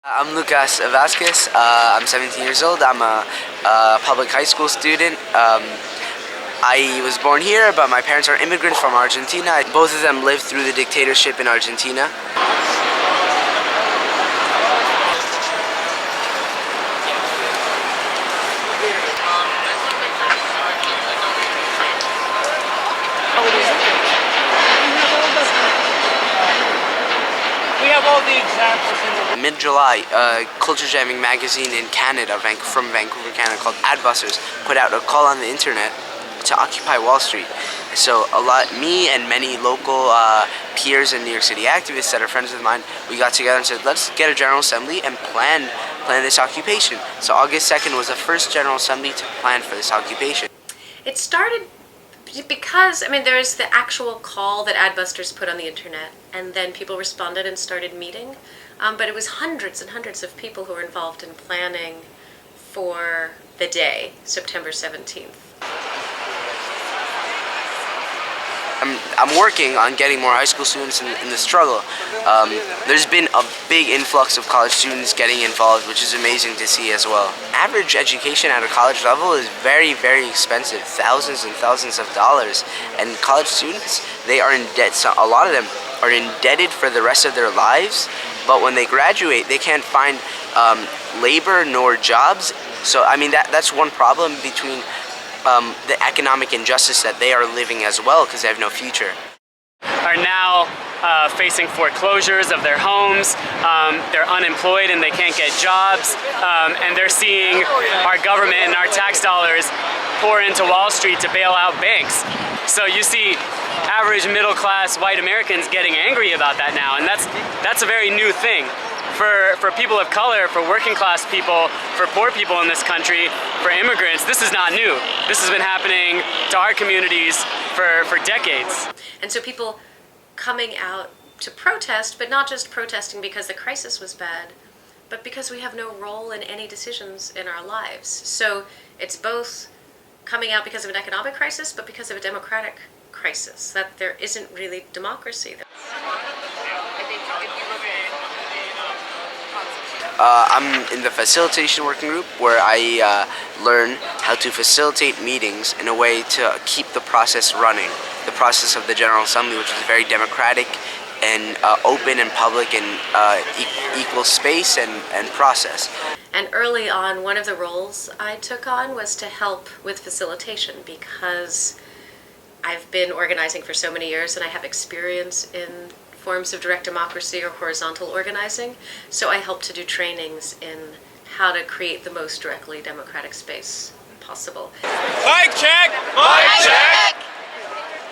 I'm Lucas Vasquez. I'm 17 years old. I'm a public high school student. I was born here, but my parents are immigrants from Argentina. Both of them lived through the dictatorship in Argentina. We have all the examples in the Mid-July, culture jamming magazine in Canada, from Vancouver, Canada, called Adbusters, put out a call on the internet to occupy Wall Street. So me and many local peers and New York City activists that are friends of mine, we got together and said, let's get a General Assembly and plan this occupation. So August 2nd was the first General Assembly to plan for this occupation. It started because, there's the actual call that Adbusters put on the internet, and then people responded and started meeting. But it was hundreds and hundreds of people who were involved in planning for the day, September 17th. I'm working on getting more high school students in the struggle. There's been a big influx of college students getting involved, which is amazing to see as well. Average education at a college level is very, very expensive, thousands and thousands of dollars. And college students, they are in debt. So a lot of them are indebted for the rest of their lives, but when they graduate, they can't find labor nor jobs. So that's one problem between the economic injustice that they are living as well, because they have no future. are now facing foreclosures of their homes. They're unemployed and they can't get jobs, and they're seeing our government and our tax dollars pour into Wall Street to bail out banks. So you see average middle-class white Americans getting angry about that now, and that's a very new thing. For people of color, for working class people, for poor people in this country, for immigrants, this is not new. This has been happening to our communities for decades. And so people coming out to protest, but not just protesting because the crisis was bad, but because we have no role in any decisions in our lives. So it's both coming out because of an economic crisis, but because of a democratic crisis, that there isn't really democracy. I'm in the Facilitation working group, where I learn how to facilitate meetings in a way to keep the process running. The process of the General Assembly, which is very democratic and open and public and equal space and process. And early on, one of the roles I took on was to help with facilitation, because I've been organizing for so many years and I have experience in forms of direct democracy or horizontal organizing, so I help to do trainings in how to create the most directly democratic space possible. Mic check! Mic check!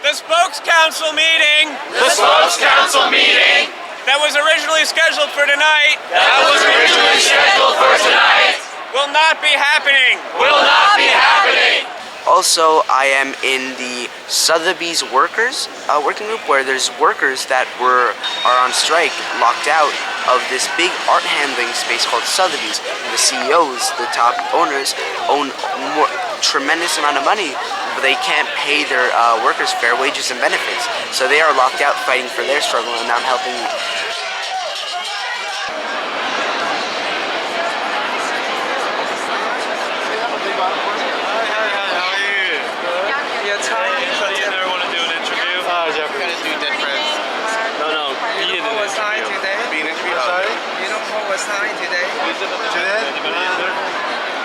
The Spokes Council meeting! The Spokes Council meeting! That was originally scheduled for tonight! That was originally scheduled for tonight! Will not be happening! Will not be happening! Also, I am in the Sotheby's workers working group, where there's workers that are on strike, locked out of this big art handling space called Sotheby's. The CEOs, the top owners, own tremendous amount of money, but they can't pay their workers fair wages and benefits. So they are locked out fighting for their struggle, and I'm helping.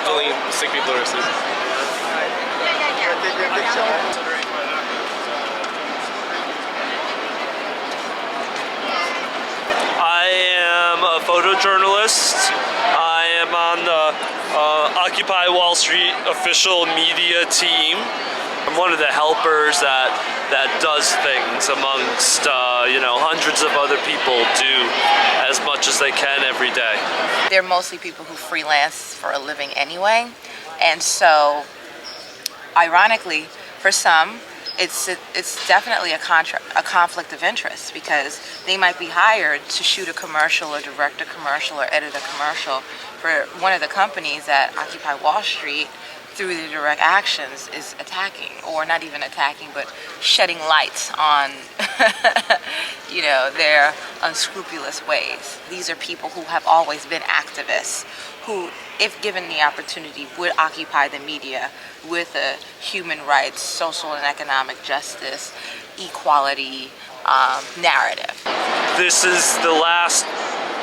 Only sick people are asleep. I am a photojournalist. I am on the Occupy Wall Street official media team. I'm one of the helpers that does things amongst hundreds of other people do as much as they can every day. They're mostly people who freelance for a living anyway, and so ironically for some it's definitely a conflict of interest, because they might be hired to shoot a commercial or direct a commercial or edit a commercial for one of the companies that occupy Wall Street through their direct actions is attacking, or not even attacking, but shedding light on their unscrupulous ways. These are people who have always been activists, who, if given the opportunity, would occupy the media with a human rights, social and economic justice, equality narrative. This is the last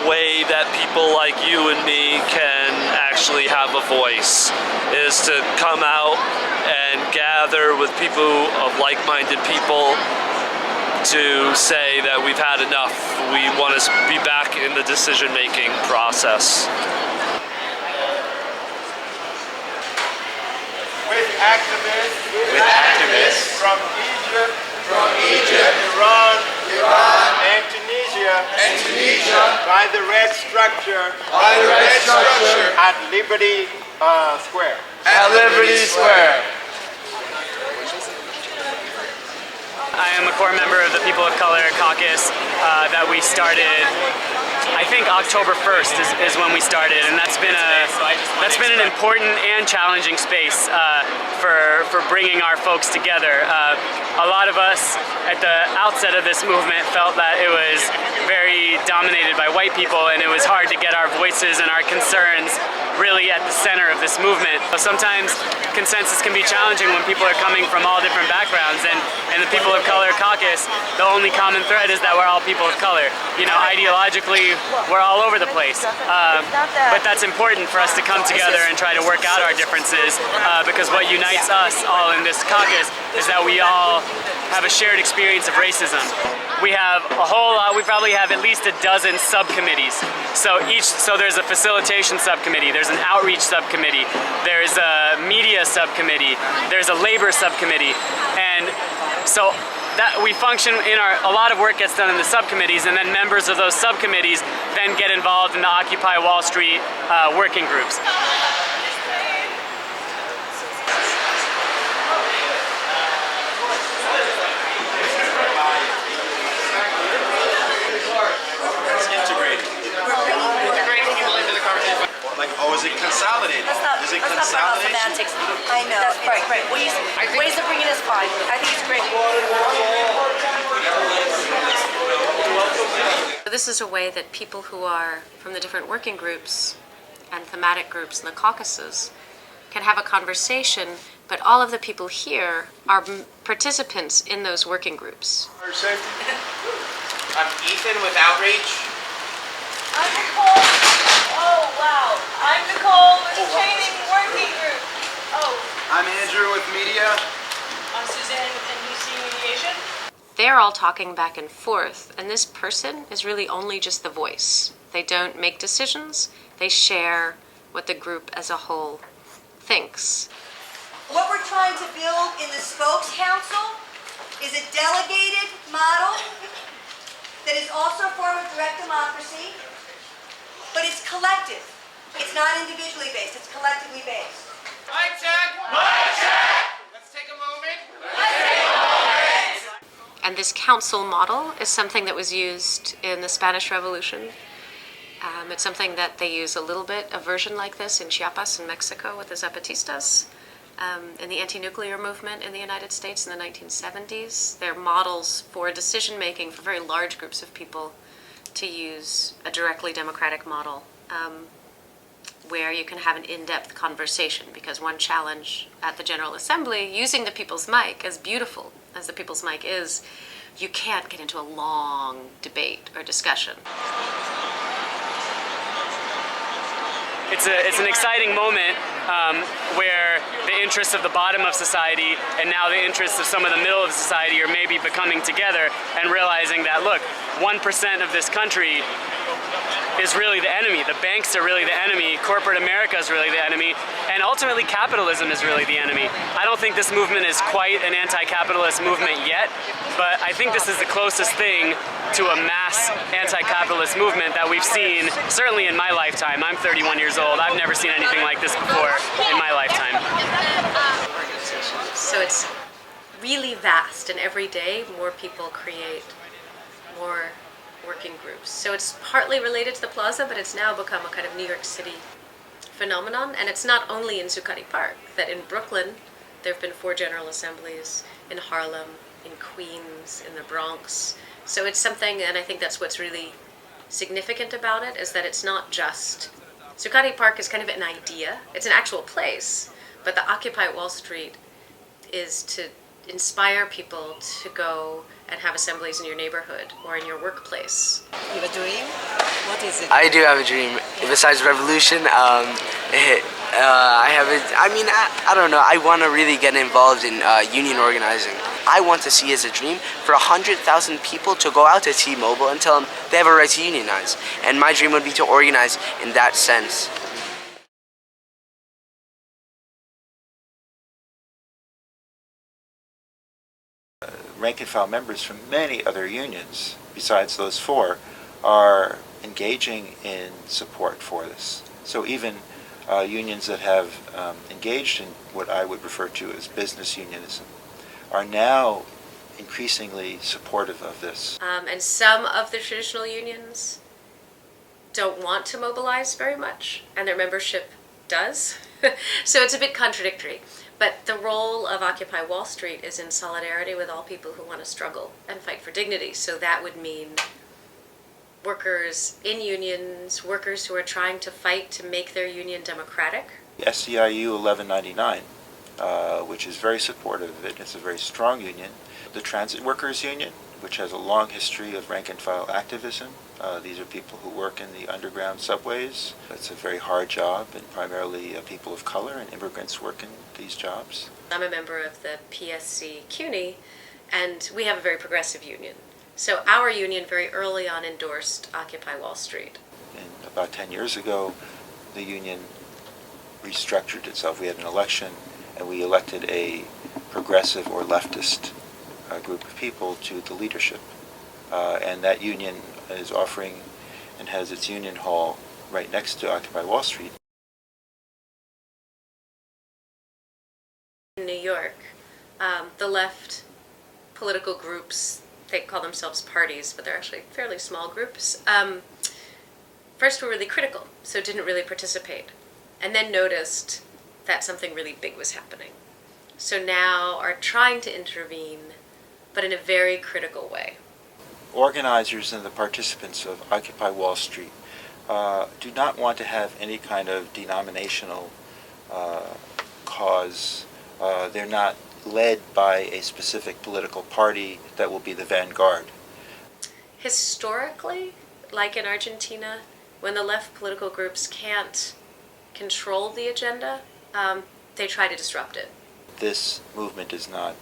way that people like you and me can actually have a voice, is to come out and gather with people of like-minded people to say that we've had enough. We want to be back in the decision-making process. With activists from Egypt, Iran, and Tunisia, by the red structure, at Liberty Square. I am a core member of the People of Color Caucus that we started, I think October 1st is when we started, and that's been an important and challenging space for bringing our folks together. A lot of us at the outset of this movement felt that it was very dominated by white people, and it was hard to get our voices and our concerns really at the center of this movement. So sometimes consensus can be challenging when people are coming from all different backgrounds, and the People of Color Caucus, the only common thread is that we're all people of color. Ideologically, we're all over the place, but that's important for us to come together and try to work out our differences, because what unites us all in this caucus is that we all have a shared experience of racism. We have a whole lot, we probably have at least a dozen subcommittees. So there's a facilitation subcommittee, there's an outreach subcommittee, there's a media subcommittee, there's a labor subcommittee, and so that we function in a lot of work gets done in the subcommittees, and then members of those subcommittees then get involved in the Occupy Wall Street working groups. Is it consolidated? Let's not talk about semantics. I know. That's right. Ways of bringing us fine. I think it's great. This is a way that people who are from the different working groups and thematic groups in the caucuses can have a conversation, but all of the people here are participants in those working groups. I'm Ethan with Outreach. I'm Nicole. Oh, wow. I'm Nicole with the training working group. Oh. I'm Andrew with Media. I'm Suzanne with NBC Mediation. They're all talking back and forth, and this person is really only just the voice. They don't make decisions, they share what the group as a whole thinks. What we're trying to build in the Spokes Council is a delegated model that is also a form of direct democracy, but it's collective. It's not individually based, it's collectively based. Mic check! Mic check! Let's take a moment. And this council model is something that was used in the Spanish Revolution. It's something that they use a little bit, a version like this in Chiapas in Mexico with the Zapatistas. In the anti-nuclear movement in the United States in the 1970s. They're models for decision-making for very large groups of people to use a directly democratic model where you can have an in-depth conversation, because one challenge at the General Assembly, using the People's Mic, as beautiful as the People's Mic is, you can't get into a long debate or discussion. It's an exciting moment where the interests of the bottom of society and now the interests of some of the middle of society are maybe becoming together and realizing that, look, 1% of this country is really the enemy. The banks are really the enemy. Corporate America is really the enemy. And ultimately, capitalism is really the enemy. I don't think this movement is quite an anti-capitalist movement yet, but I think this is the closest thing to a mass anti-capitalist movement that we've seen, certainly in my lifetime. I'm 31 years old. I've never seen anything like this before in my lifetime. So it's really vast, and every day more people create more working groups. So it's partly related to the plaza, but it's now become a kind of New York City phenomenon, and it's not only in Zuccotti Park. That in Brooklyn, there have been 4 General Assemblies, in Harlem, in Queens, in the Bronx. So it's something, and I think that's what's really significant about it, is that it's not just... Zuccotti Park is kind of an idea. It's an actual place, but the Occupy Wall Street is to inspire people to go and have assemblies in your neighborhood or in your workplace. You have a dream? What is it? I do have a dream. Besides revolution, I have I don't know. I want to really get involved in union organizing. I want to see as a dream for 100,000 people to go out to T-Mobile and tell them they have a right to unionize. And my dream would be to organize in that sense. Rank and file members from many other unions, besides those 4, are engaging in support for this. So even unions that have engaged in what I would refer to as business unionism are now increasingly supportive of this. And some of the traditional unions don't want to mobilize very much, and their membership does. So it's a bit contradictory. But the role of Occupy Wall Street is in solidarity with all people who want to struggle and fight for dignity. So that would mean workers in unions, workers who are trying to fight to make their union democratic. SEIU 1199, which is very supportive of it. It's a very strong union. The Transit Workers Union, which has a long history of rank and file activism. These are people who work in the underground subways. It's a very hard job, and primarily people of color and immigrants work in these jobs. I'm a member of the PSC CUNY, and we have a very progressive union. So our union very early on endorsed Occupy Wall Street. And about 10 years ago, the union restructured itself. We had an election, and we elected a progressive or leftist group of people to the leadership. And that union is offering and has its union hall right next to Occupy Wall Street. In New York, the left political groups, they call themselves parties, but they're actually fairly small groups, first were really critical, so didn't really participate, and then noticed that something really big was happening. So now are trying to intervene, but in a very critical way. Organizers and the participants of Occupy Wall Street do not want to have any kind of denominational cause. They're not led by a specific political party that will be the vanguard. Historically, like in Argentina, when the left political groups can't control the agenda, they try to disrupt it. This movement is not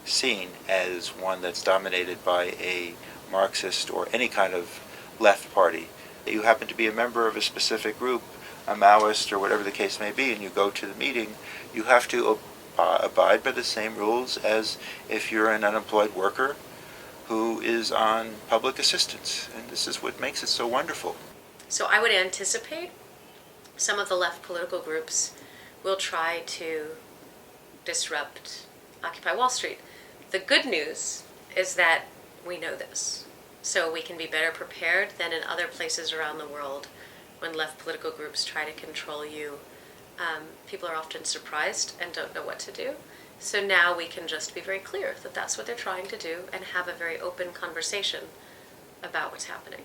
seen as one that's dominated by a Marxist or any kind of left party. You happen to be a member of a specific group, a Maoist or whatever the case may be, and you go to the meeting, you have to abide by the same rules as if you're an unemployed worker who is on public assistance. And this is what makes it so wonderful. So I would anticipate some of the left political groups will try to disrupt Occupy Wall Street. The good news is that we know this, so we can be better prepared than in other places around the world when left political groups try to control you. People are often surprised and don't know what to do. So now we can just be very clear that that's what they're trying to do and have a very open conversation about what's happening.